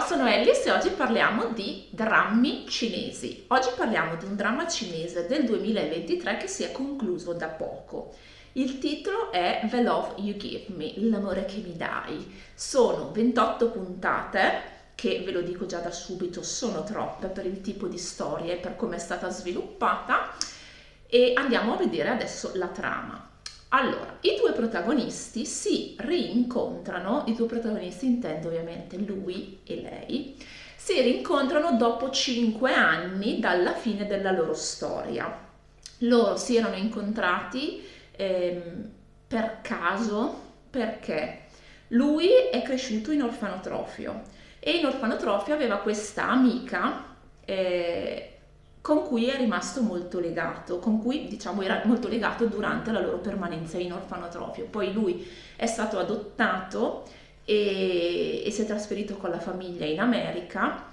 sono Ellis e oggi parliamo di drammi cinesi. Oggi parliamo di un dramma cinese del 2023 che si è concluso da poco. Il titolo è The Love You Give Me, l'amore che mi dai. Sono 28 puntate, che ve lo dico già da subito, sono troppe per il tipo di storia e per come è stata sviluppata, e andiamo a vedere adesso la trama. Allora, i due protagonisti si rincontrano, i due protagonisti intendo ovviamente lui e lei, si rincontrano dopo 5 anni dalla fine della loro storia. Loro si erano incontrati per caso, perché lui è cresciuto in orfanotrofio e in orfanotrofio aveva questa amica con cui è rimasto molto legato, con cui diciamo era molto legato durante la loro permanenza in orfanotrofio. Poi lui è stato adottato e si è trasferito con la famiglia in America,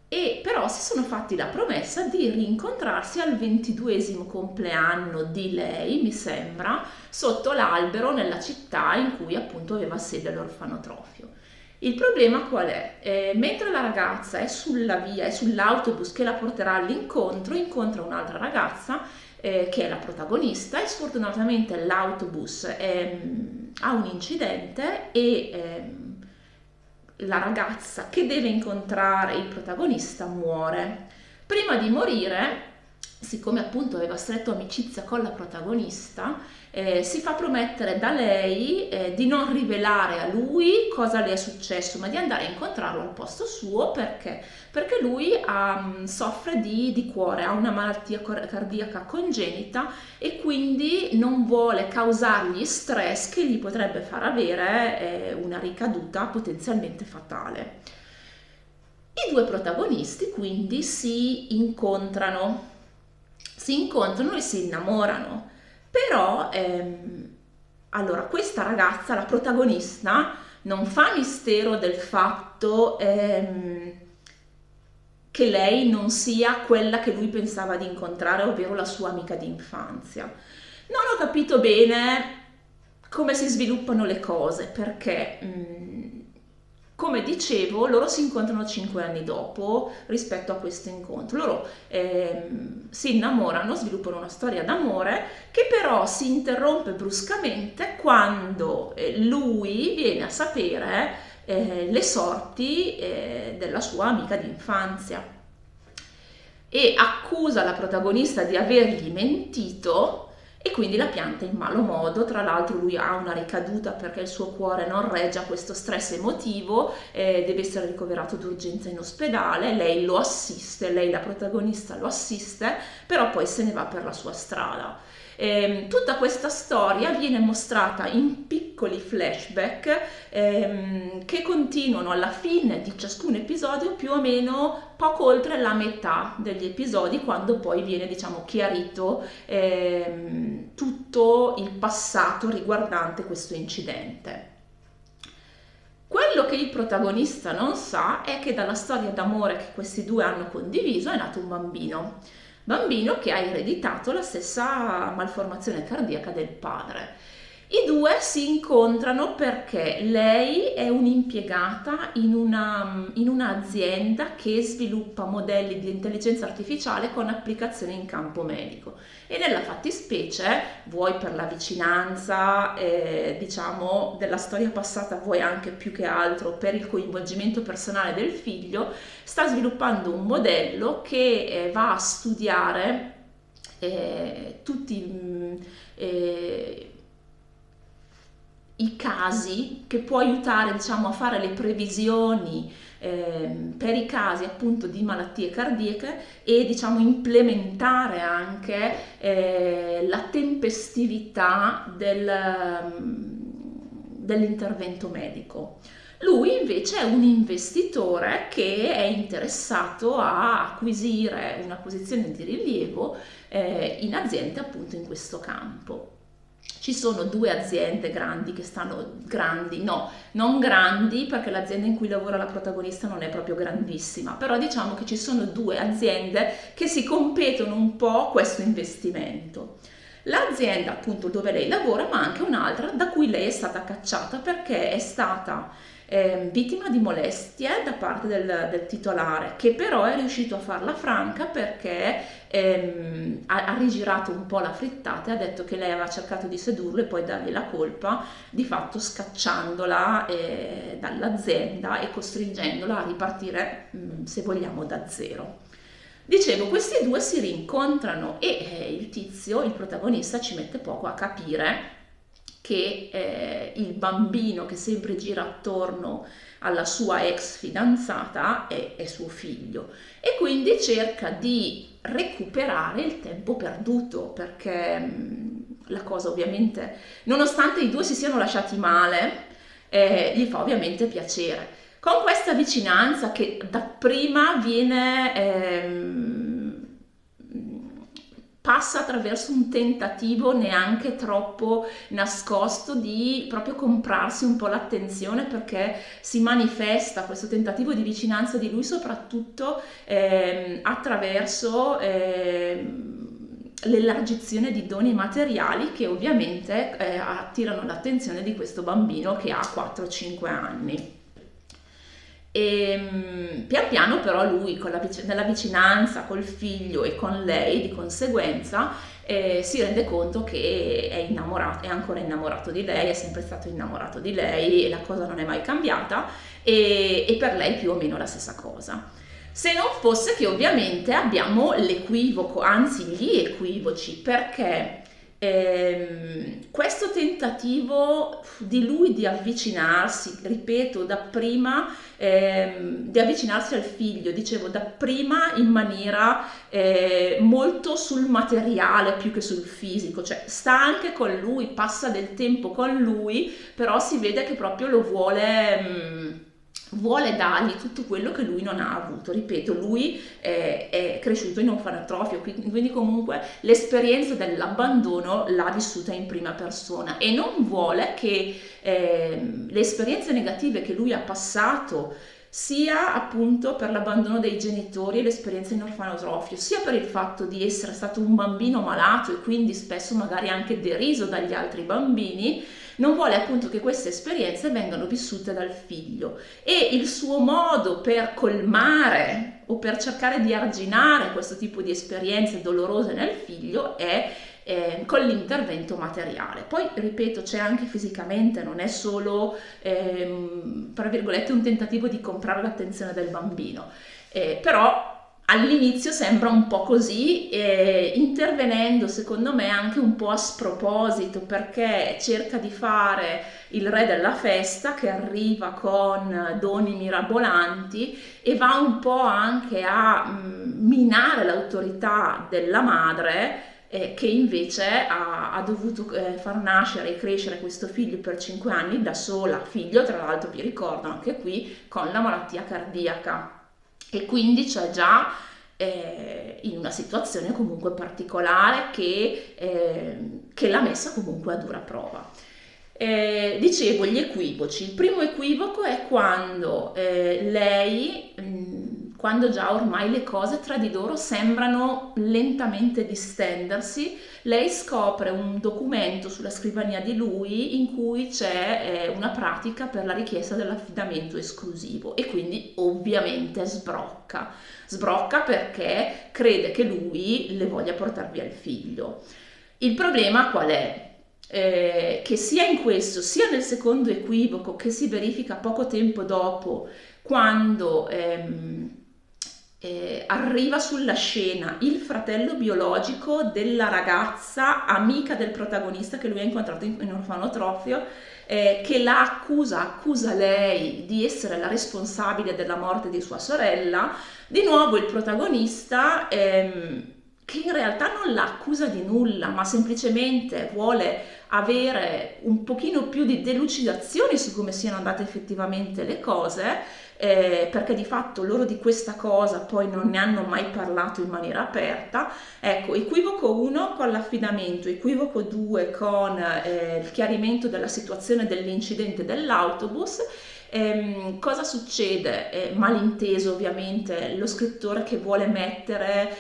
e però si sono fatti la promessa di rincontrarsi al 22esimo compleanno di lei, mi sembra, sotto l'albero nella città in cui appunto aveva sede l'orfanotrofio. Il problema qual è? Mentre la ragazza è sulla via, è sull'autobus che la porterà all'incontro, incontra un'altra ragazza che è la protagonista, e sfortunatamente l'autobus ha un incidente e la ragazza che deve incontrare il protagonista muore. Prima di morire, siccome appunto aveva stretto amicizia con la protagonista, si fa promettere da lei di non rivelare a lui cosa le è successo, ma di andare a incontrarlo al posto suo, perché lui soffre di cuore, ha una malattia cardiaca congenita e quindi non vuole causargli stress che gli potrebbe far avere una ricaduta potenzialmente fatale. I due protagonisti quindi si incontrano e si innamorano, però allora questa ragazza, la protagonista, non fa mistero del fatto che lei non sia quella che lui pensava di incontrare, ovvero la sua amica di infanzia. Non ho capito bene come si sviluppano le cose, perché come dicevo, loro si incontrano 5 anni dopo rispetto a questo incontro. Loro si innamorano, sviluppano una storia d'amore che però si interrompe bruscamente quando lui viene a sapere le sorti della sua amica di infanzia e accusa la protagonista di avergli mentito, e quindi la pianta in malo modo. Tra l'altro lui ha una ricaduta perché il suo cuore non regge a questo stress emotivo, deve essere ricoverato d'urgenza in ospedale, lei lo assiste, lei la protagonista lo assiste, però poi se ne va per la sua strada. Tutta questa storia viene mostrata in piccoli flashback che continuano alla fine di ciascun episodio, più o meno poco oltre la metà degli episodi, quando poi viene diciamo chiarito tutto il passato riguardante questo incidente. Quello che il protagonista non sa è che dalla storia d'amore che questi due hanno condiviso è nato un bambino che ha ereditato la stessa malformazione cardiaca del padre. I due si incontrano perché lei è un'impiegata in un'azienda che sviluppa modelli di intelligenza artificiale con applicazioni in campo medico, e nella fattispecie, vuoi per la vicinanza diciamo della storia passata, vuoi anche più che altro per il coinvolgimento personale del figlio, sta sviluppando un modello che va a studiare tutti i casi, che può aiutare diciamo a fare le previsioni per i casi appunto di malattie cardiache, e diciamo implementare anche la tempestività dell'intervento medico. Lui invece è un investitore che è interessato a acquisire una posizione di rilievo in aziende appunto in questo campo. Ci sono due aziende grandi che stanno, grandi, no, non grandi perché l'azienda in cui lavora la protagonista non è proprio grandissima, però diciamo che ci sono due aziende che si competono un po' questo investimento. L'azienda appunto dove lei lavora, ma anche un'altra da cui lei è stata cacciata perché è stata vittima di molestie da parte del titolare, che però è riuscito a farla franca perché ha rigirato un po' la frittata e ha detto che lei aveva cercato di sedurlo e poi dargli la colpa, di fatto scacciandola dall'azienda e costringendola a ripartire, se vogliamo, da zero. Dicevo, questi due si rincontrano e il tizio, il protagonista, ci mette poco a capire che il bambino che sempre gira attorno alla sua ex fidanzata è suo figlio, e quindi cerca di recuperare il tempo perduto, perché la cosa ovviamente, nonostante i due si siano lasciati male, gli fa ovviamente piacere. Con questa vicinanza che dapprima passa attraverso un tentativo neanche troppo nascosto di proprio comprarsi un po' l'attenzione, perché si manifesta questo tentativo di vicinanza di lui soprattutto attraverso l'elargizione di doni materiali che ovviamente attirano l'attenzione di questo bambino che ha 4-5 anni. E pian piano però lui, nella vicinanza col figlio e con lei di conseguenza, si rende conto che è innamorato, è ancora innamorato di lei, è sempre stato innamorato di lei e la cosa non è mai cambiata, e per lei più o meno la stessa cosa. Se non fosse che ovviamente abbiamo l'equivoco, anzi gli equivoci, perché questo tentativo di lui di avvicinarsi, ripeto, dapprima di avvicinarsi al figlio, dicevo dapprima in maniera molto sul materiale più che sul fisico, cioè sta anche con lui, passa del tempo con lui, però si vede che proprio lo vuole dargli tutto quello che lui non ha avuto. Ripeto, lui è cresciuto in orfanotrofio, quindi comunque l'esperienza dell'abbandono l'ha vissuta in prima persona e non vuole che le esperienze negative che lui ha passato, sia appunto per l'abbandono dei genitori e l'esperienza in orfanotrofio, sia per il fatto di essere stato un bambino malato e quindi spesso magari anche deriso dagli altri bambini, non vuole appunto che queste esperienze vengano vissute dal figlio, e il suo modo per colmare o per cercare di arginare questo tipo di esperienze dolorose nel figlio è con l'intervento materiale. Poi ripeto, c'è anche fisicamente, non è solo tra virgolette un tentativo di comprare l'attenzione del bambino, però all'inizio sembra un po' così, intervenendo secondo me anche un po' a sproposito, perché cerca di fare il re della festa che arriva con doni mirabolanti e va un po' anche a minare l'autorità della madre, che invece ha dovuto far nascere e crescere questo figlio per 5 anni da sola, figlio tra l'altro, vi ricordo anche qui, con la malattia cardiaca. E quindi c'è già in una situazione comunque particolare che l'ha messa comunque a dura prova. Dicevo, gli equivoci. Il primo equivoco è quando lei, quando già ormai le cose tra di loro sembrano lentamente distendersi, lei scopre un documento sulla scrivania di lui in cui c'è una pratica per la richiesta dell'affidamento esclusivo, e quindi ovviamente sbrocca perché crede che lui le voglia portare via il figlio. Il problema qual è? Che sia in questo sia nel secondo equivoco, che si verifica poco tempo dopo, quando arriva sulla scena il fratello biologico della ragazza amica del protagonista che lui ha incontrato in orfanotrofio, che la accusa lei di essere la responsabile della morte di sua sorella. Di nuovo il protagonista, che in realtà non la accusa di nulla, ma semplicemente vuole avere un pochino più di delucidazioni su come siano andate effettivamente le cose, perché di fatto loro di questa cosa poi non ne hanno mai parlato in maniera aperta. Ecco, equivoco 1 con l'affidamento, equivoco 2 con il chiarimento della situazione dell'incidente dell'autobus. Cosa succede? Malinteso ovviamente, lo scrittore che vuole mettere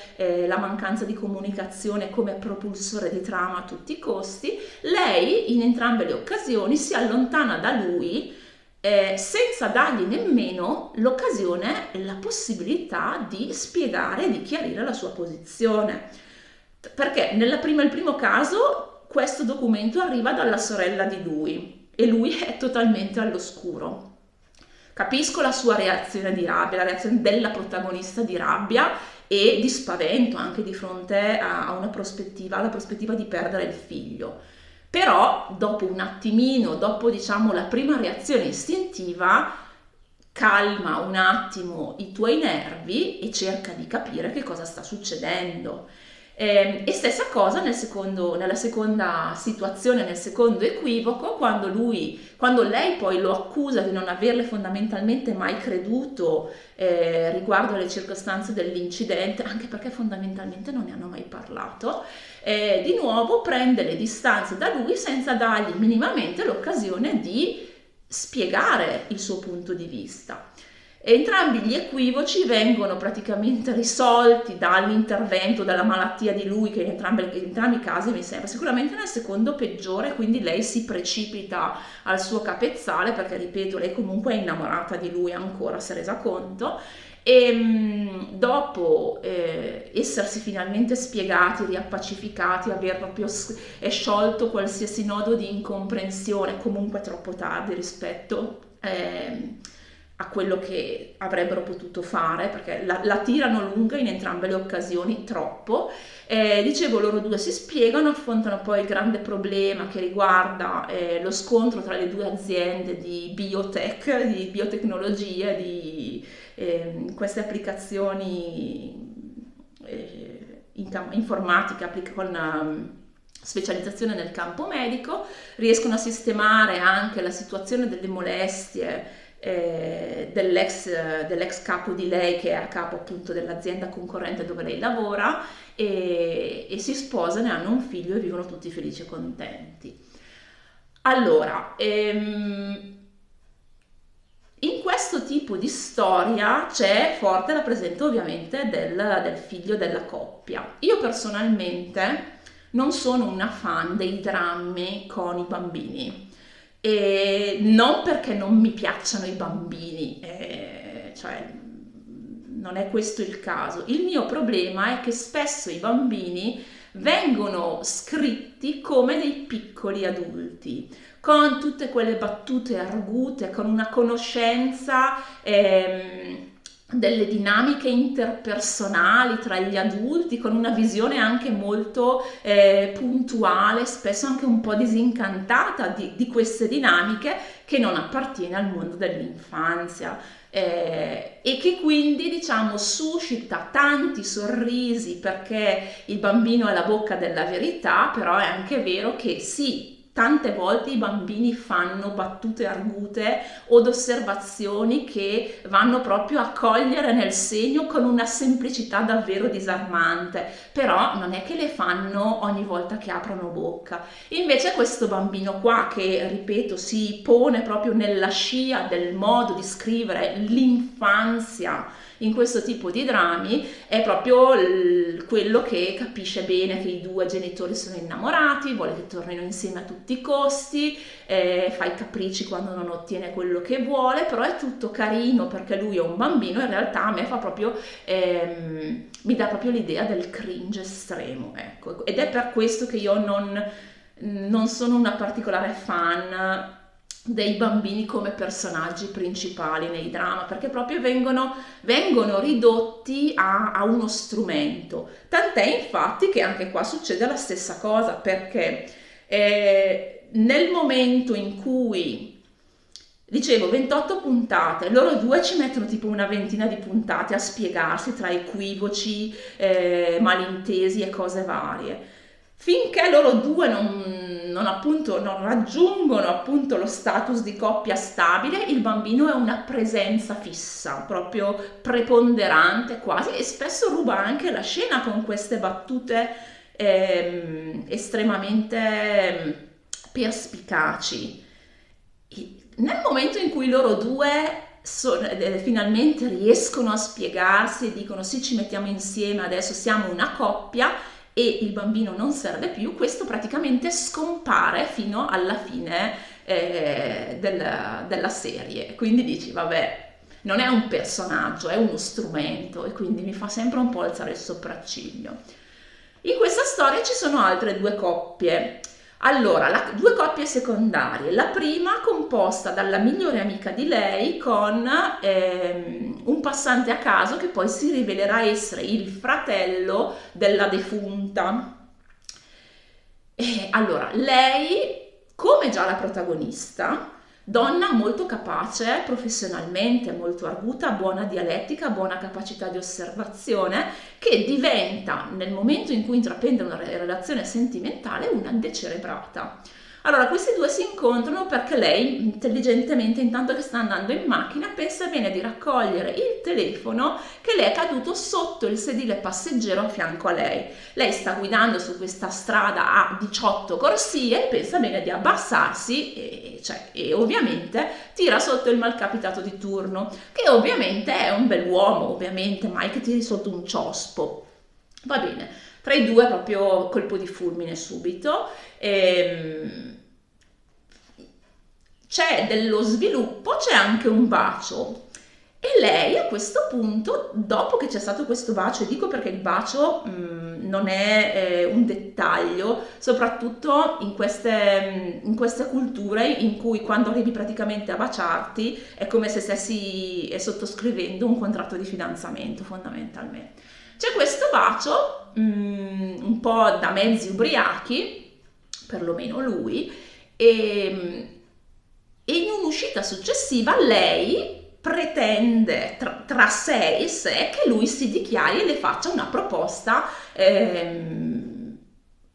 la mancanza di comunicazione come propulsore di trama a tutti i costi. Lei in entrambe le occasioni si allontana da lui senza dargli nemmeno l'occasione e la possibilità di spiegare, di chiarire la sua posizione. Perché il primo caso questo documento arriva dalla sorella di lui e lui è totalmente all'oscuro. Capisco la sua reazione di rabbia, la reazione della protagonista di rabbia e di spavento anche di fronte a una prospettiva, alla prospettiva di perdere il figlio. Però dopo un attimino, dopo diciamo la prima reazione istintiva, calma un attimo i tuoi nervi e cerca di capire che cosa sta succedendo. E stessa cosa nella seconda situazione, nel secondo equivoco, quando lei poi lo accusa di non averle fondamentalmente mai creduto riguardo alle circostanze dell'incidente, anche perché fondamentalmente non ne hanno mai parlato, di nuovo prende le distanze da lui senza dargli minimamente l'occasione di spiegare il suo punto di vista. Entrambi gli equivoci vengono praticamente risolti dall'intervento, dalla malattia di lui, che in entrambi i casi mi sembra sicuramente nel secondo peggiore, quindi lei si precipita al suo capezzale perché, ripeto, lei comunque è innamorata di lui ancora, si è resa conto, e dopo essersi finalmente spiegati, riappacificati, aver proprio sciolto qualsiasi nodo di incomprensione, comunque troppo tardi rispetto a quello che avrebbero potuto fare, perché la tirano lunga in entrambe le occasioni, troppo. Dicevo, loro due si spiegano, affrontano poi il grande problema che riguarda lo scontro tra le due aziende di biotech, di biotecnologia, di queste applicazioni informatica con specializzazione nel campo medico, riescono a sistemare anche la situazione delle molestie dell'ex capo di lei, che è a capo appunto dell'azienda concorrente dove lei lavora, e si sposano e hanno un figlio e vivono tutti felici e contenti. Allora, in questo tipo di storia c'è forte la presenza ovviamente del figlio della coppia. Io personalmente non sono una fan dei drammi con i bambini. E non perché non mi piacciono i bambini, cioè non è questo il caso. Il mio problema è che spesso i bambini vengono scritti come dei piccoli adulti, con tutte quelle battute argute, con una conoscenza delle dinamiche interpersonali tra gli adulti, con una visione anche molto puntuale, spesso anche un po' disincantata di queste dinamiche, che non appartiene al mondo dell'infanzia, e che quindi diciamo suscita tanti sorrisi perché il bambino è la bocca della verità, però è anche vero che sì, tante volte i bambini fanno battute argute o osservazioni che vanno proprio a cogliere nel segno con una semplicità davvero disarmante, però non è che le fanno ogni volta che aprono bocca. Invece questo bambino qua, che ripeto si pone proprio nella scia del modo di scrivere l'infanzia in questo tipo di drammi, è proprio quello che capisce bene che i due genitori sono innamorati, vuole che tornino insieme a tutti i costi, fa i capricci quando non ottiene quello che vuole, però è tutto carino perché lui è un bambino. In realtà a me fa proprio mi dà proprio l'idea del cringe estremo, ecco, ed è per questo che io non sono una particolare fan dei bambini come personaggi principali nei drama, perché proprio vengono ridotti a uno strumento. Tant'è infatti che anche qua succede la stessa cosa, perché nel momento in cui, dicevo, 28 puntate, loro due ci mettono tipo una ventina di puntate a spiegarsi tra equivoci, malintesi e cose varie. Finché loro due non raggiungono appunto lo status di coppia stabile, il bambino è una presenza fissa, proprio preponderante quasi, e spesso ruba anche la scena con queste battute estremamente perspicaci. Nel momento in cui loro due finalmente riescono a spiegarsi e dicono sì, ci mettiamo insieme, adesso siamo una coppia, e il bambino non serve più, questo praticamente scompare fino alla fine della serie, quindi dici vabbè, non è un personaggio, è uno strumento, e quindi mi fa sempre un po' alzare il sopracciglio. In questa storia ci sono altre due coppie. Allora, due coppie secondarie. La prima composta dalla migliore amica di lei con un passante a caso che poi si rivelerà essere il fratello della defunta. Allora, lei, come già la protagonista, donna molto capace professionalmente, molto arguta, buona dialettica, buona capacità di osservazione, che diventa, nel momento in cui intraprende una relazione sentimentale, una decerebrata. Allora, questi due si incontrano perché lei, intelligentemente, intanto che sta andando in macchina, pensa bene di raccogliere il telefono che le è caduto sotto il sedile passeggero a fianco a lei. Lei sta guidando su questa strada a 18 corsie e pensa bene di abbassarsi e ovviamente tira sotto il malcapitato di turno, che ovviamente è un bell'uomo, ovviamente, mai che tiri sotto un ciospo. Va bene, tra i due proprio colpo di fulmine subito. C'è dello sviluppo, c'è anche un bacio. E lei a questo punto, dopo che c'è stato questo bacio, e dico perché il bacio non è un dettaglio, soprattutto in queste culture in cui quando arrivi praticamente a baciarti è come se stessi sottoscrivendo un contratto di fidanzamento fondamentalmente. C'è questo bacio, un po' da mezzi ubriachi, perlomeno lui, e in un'uscita successiva lei pretende tra sé e sé che lui si dichiari e le faccia una proposta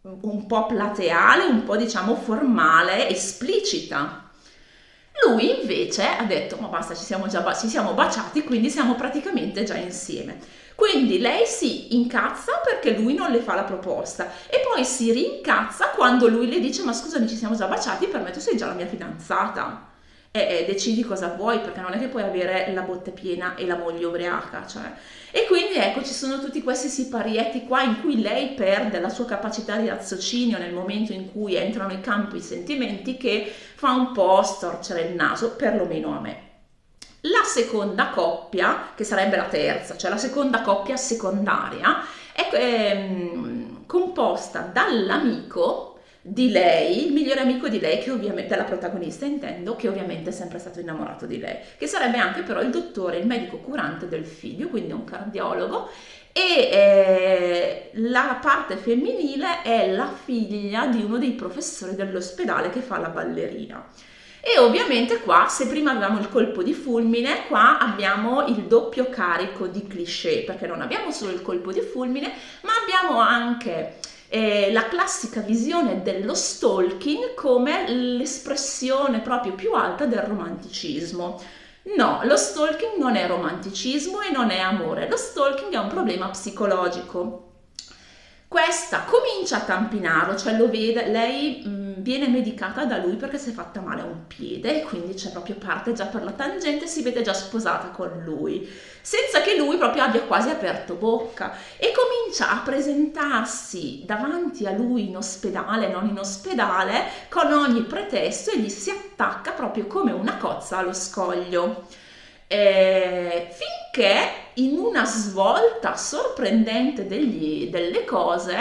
un po' plateale, un po' diciamo formale, esplicita. Lui invece ha detto ma basta, ci siamo baciati, quindi siamo praticamente già insieme. Quindi lei si incazza perché lui non le fa la proposta e poi si rincazza quando lui le dice ma scusami, ci siamo già baciati, per me tu sei già la mia fidanzata e decidi cosa vuoi, perché non è che puoi avere la botte piena e la moglie ubriaca, cioè. E quindi ecco, ci sono tutti questi siparietti qua in cui lei perde la sua capacità di raziocinio nel momento in cui entrano in campo i sentimenti, che fa un po' storcere il naso, perlomeno a me. La seconda coppia, che sarebbe la terza, cioè la seconda coppia secondaria, è composta dall'amico di lei, il migliore amico di lei, che ovviamente, della protagonista intendo, che ovviamente è sempre stato innamorato di lei, che sarebbe anche però il dottore, il medico curante del figlio, quindi un cardiologo, e la parte femminile è la figlia di uno dei professori dell'ospedale che fa la ballerina. E ovviamente qua, se prima avevamo il colpo di fulmine, qua abbiamo il doppio carico di cliché, perché non abbiamo solo il colpo di fulmine, ma abbiamo anche la classica visione dello stalking come l'espressione proprio più alta del romanticismo. No, lo stalking non è romanticismo e non è amore, lo stalking è un problema psicologico. Questa comincia a tampinarlo, cioè lo vede, lei viene medicata da lui perché si è fatta male a un piede e quindi c'è proprio parte già per la tangente, si vede già sposata con lui, senza che lui proprio abbia quasi aperto bocca, e comincia a presentarsi davanti a lui in ospedale, non in ospedale, con ogni pretesto, e gli si attacca proprio come una cozza allo scoglio. Finché in una svolta sorprendente delle cose,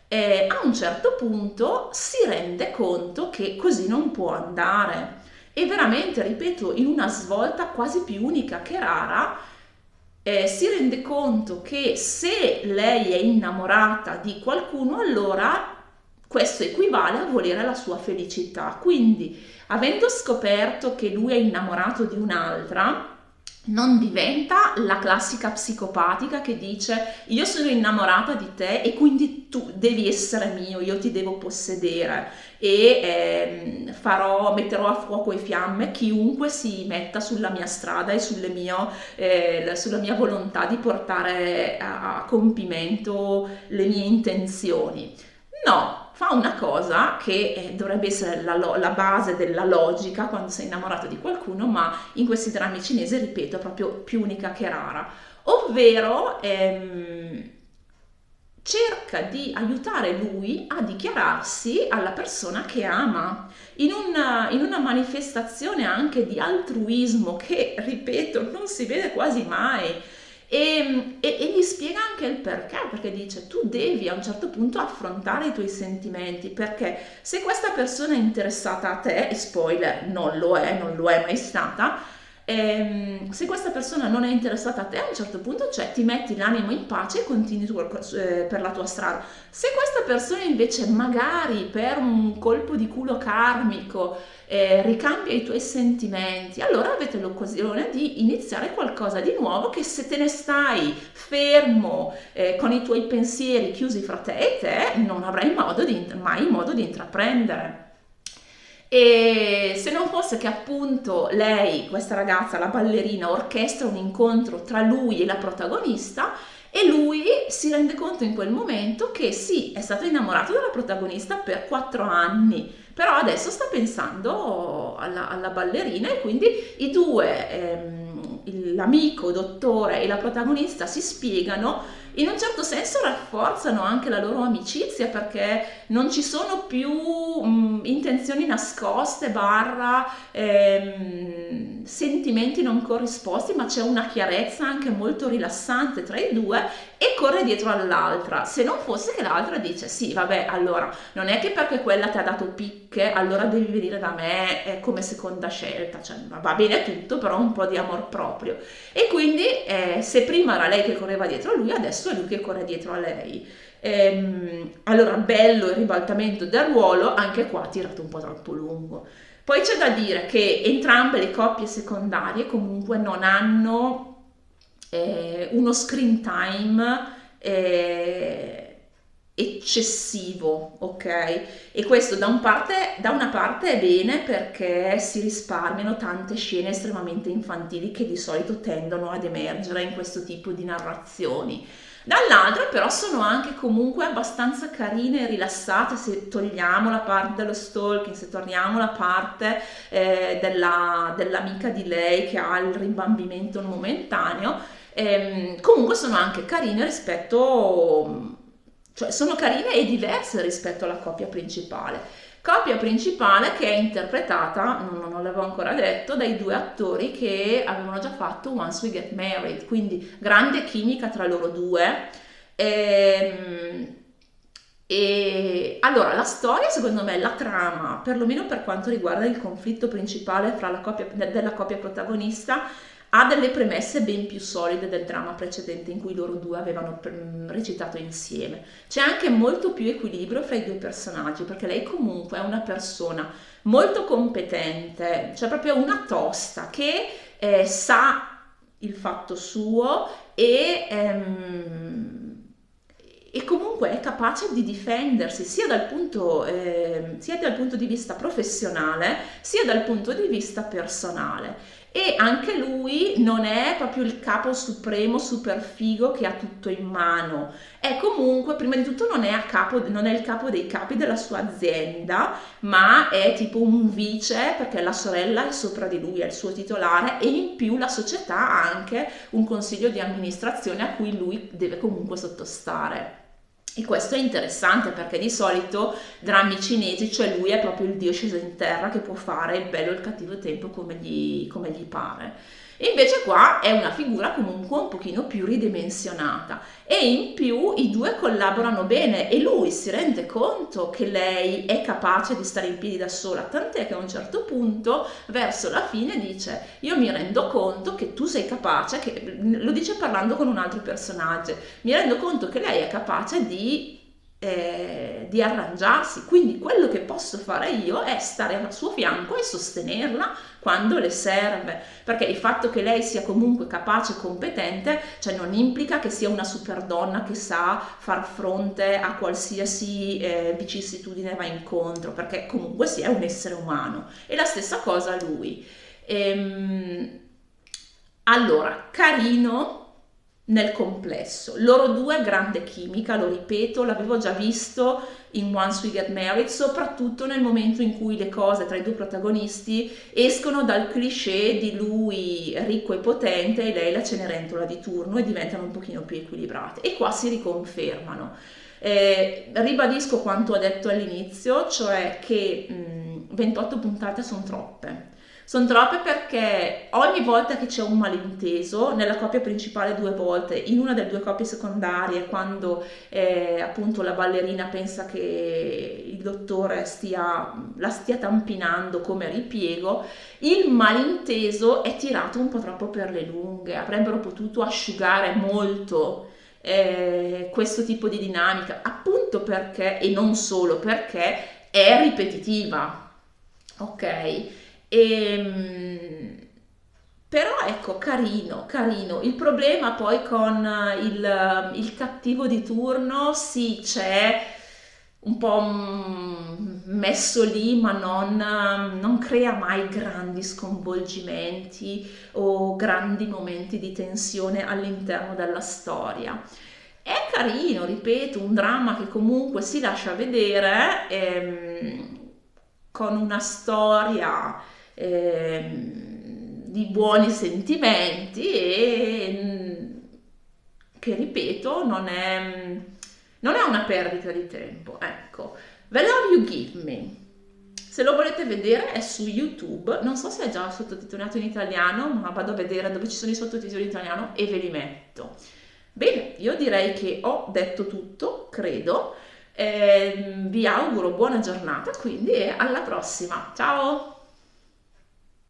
a un certo punto si rende conto che così non può andare, e veramente, ripeto, in una svolta quasi più unica che rara, si rende conto che se lei è innamorata di qualcuno, allora questo equivale a volere la sua felicità. Quindi, avendo scoperto che lui è innamorato di un'altra, non diventa la classica psicopatica che dice io sono innamorata di te e quindi tu devi essere mio, io ti devo possedere e metterò a fuoco e fiamme chiunque si metta sulla mia strada e sulla mia volontà di portare a compimento le mie intenzioni. No, fa una cosa che dovrebbe essere la base della logica quando sei innamorato di qualcuno, ma in questi drammi cinesi, ripeto, è proprio più unica che rara. Ovvero, cerca di aiutare lui a dichiararsi alla persona che ama, in una manifestazione anche di altruismo che, ripeto, non si vede quasi mai. E gli spiega anche il perché dice tu devi a un certo punto affrontare i tuoi sentimenti, perché se questa persona è interessata a te, e spoiler, non lo è mai stata, se questa persona non è interessata a te, a un certo punto, cioè, ti metti l'animo in pace e continui per la tua strada. Se questa persona invece magari per un colpo di culo karmico ricambia i tuoi sentimenti, allora avete l'occasione di iniziare qualcosa di nuovo, che se te ne stai fermo con i tuoi pensieri chiusi fra te e te, non avrai mai modo di intraprendere. E se non fosse che appunto lei, questa ragazza, la ballerina, orchestra un incontro tra lui e la protagonista, e lui si rende conto in quel momento che sì, è stato innamorato della protagonista per 4 anni, però adesso sta pensando alla ballerina, e quindi i due, l'amico dottore e la protagonista, si spiegano, in un certo senso rafforzano anche la loro amicizia, perché non ci sono più intenzioni nascoste, barra sentimenti non corrisposti, ma c'è una chiarezza anche molto rilassante tra i due, e corre dietro all'altra. Se non fosse che l'altra dice sì, vabbè, allora non è che perché quella ti ha dato picche allora devi venire da me come seconda scelta, cioè va bene tutto, però un po' di amor proprio. E quindi se prima era lei che correva dietro a lui, adesso è lui che corre dietro a lei. Allora, bello il ribaltamento del ruolo, anche qua tirato un po' troppo lungo. Poi c'è da dire che entrambe le coppie secondarie comunque non hanno uno screen time eccessivo, ok? E questo da una parte è bene, perché si risparmiano tante scene estremamente infantili che di solito tendono ad emergere in questo tipo di narrazioni. Dall'altra però sono anche comunque abbastanza carine e rilassate, se togliamo la parte dello stalking, se torniamo alla parte dell'amica di lei che ha il rimbambimento momentaneo, comunque sono anche carine rispetto, cioè sono carine e diverse rispetto alla coppia principale. Coppia principale che è interpretata, non l'avevo ancora detto, dai due attori che avevano già fatto Once We Get Married, quindi grande chimica tra loro due. E allora la storia, secondo me, la trama, perlomeno per quanto riguarda il conflitto principale fra della coppia protagonista, ha delle premesse ben più solide del dramma precedente in cui loro due avevano recitato insieme. C'è anche molto più equilibrio fra i due personaggi, perché lei comunque è una persona molto competente, cioè proprio una tosta che sa il fatto suo, e comunque è capace di difendersi sia dal punto di vista professionale, sia dal punto di vista personale. E anche lui non è proprio il capo supremo super figo che ha tutto in mano. È comunque, prima di tutto, non è il capo dei capi della sua azienda, ma è tipo un vice, perché la sorella è sopra di lui, è il suo titolare, e in più la società ha anche un consiglio di amministrazione a cui lui deve comunque sottostare. E questo è interessante, perché di solito drammi cinesi, cioè lui è proprio il dio sceso in terra che può fare il bello e il cattivo tempo come gli pare. E invece qua è una figura comunque un pochino più ridimensionata, e in più i due collaborano bene, e lui si rende conto che lei è capace di stare in piedi da sola, tant'è che a un certo punto verso la fine dice: io mi rendo conto che tu sei capace, lo dice parlando con un altro personaggio, mi rendo conto che lei è capace di arrangiarsi, quindi quello che posso fare io è stare al suo fianco e sostenerla quando le serve, perché il fatto che lei sia comunque capace e competente, cioè, non implica che sia una super donna che sa far fronte a qualsiasi vicissitudine va incontro, perché comunque sia un essere umano. E la stessa cosa lui. Allora, carino, nel complesso. Loro due, grande chimica, lo ripeto, l'avevo già visto in Once We Get Married, soprattutto nel momento in cui le cose tra i due protagonisti escono dal cliché di lui ricco e potente e lei la cenerentola di turno e diventano un pochino più equilibrate. E qua si riconfermano. Ribadisco quanto ho detto all'inizio, cioè che 28 puntate sono troppe. Sono troppe perché ogni volta che c'è un malinteso, nella coppia principale 2 volte, in una delle 2 coppie secondarie, quando appunto la ballerina pensa che il dottore la stia tampinando come ripiego, il malinteso è tirato un po' troppo per le lunghe, avrebbero potuto asciugare molto questo tipo di dinamica, appunto perché, e non solo perché, è ripetitiva, ok? Però ecco, carino, carino. Il problema poi con il cattivo di turno, sì, c'è un po' messo lì, ma non crea mai grandi sconvolgimenti o grandi momenti di tensione all'interno della storia. È carino, ripeto, un dramma che comunque si lascia vedere con una storia di buoni sentimenti e che ripeto non è una perdita di tempo, ecco. The Love You Give Me, se lo volete vedere è su YouTube, non so se è già sottotitolato in italiano, ma vado a vedere dove ci sono i sottotitoli in italiano e ve li metto. Bene, io direi che ho detto tutto, credo. Vi auguro buona giornata, quindi e alla prossima. Ciao!